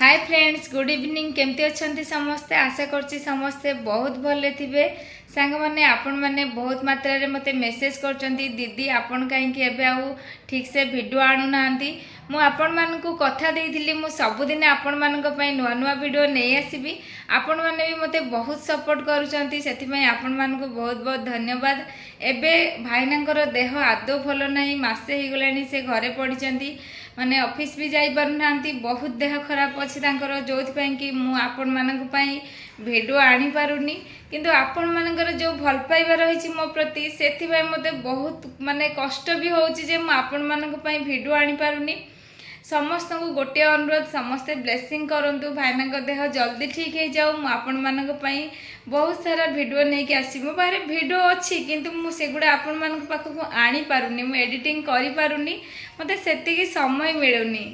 Hi friends good evening केमती अच्छा समस्ते आशा करछि समस्ते बहुत भले थिबे सांग माने आपण माने बहुत मात्रा रे मते मेसेज करचंती दीदी आपण काहे कि एबे आउ ठीक से वीडियो आनु नांती मु आपण मान को कथा देइथिली मु सब दिन आपण मान को पई नुवा नुवा वीडियो नै आसीबी आपण माने भी मते बहुत सपोर्ट करूचंती सेति पई आपण मान को बहुत बहुत धन्यवाद। एबे भाईनांकर देह आदो भलो नाही मासे ही गलानी से घरे पडिचंती माने ऑफिस भी जाई पारु नांती बहुत देह खराब अछि तांकर जोथि पई कि मु आपण मानक पई वीडियो आनी पारुनी किंतु आपण मानकर जो भल पाइबा रही मो प्रति सेति पई मते बहुत माने कष्ट भी होउछि जे मु आपण मानक पई वीडियो आनी पारुनी। समस्त को गोटे अनुरोध समस्ते ब्लेसिंग करंतु भाईना देह जल्दी ठीक हो जाऊ मु आपण मानक पई बहुत सारा वीडियो नहीं कि आसी मो पारे वीडियो अच्छी किंतु मु सेगुडा आपण मानक पाखु आनी पारुनी मु एडिटिंग करि पारुनी मते सेति की समय मिलुनी।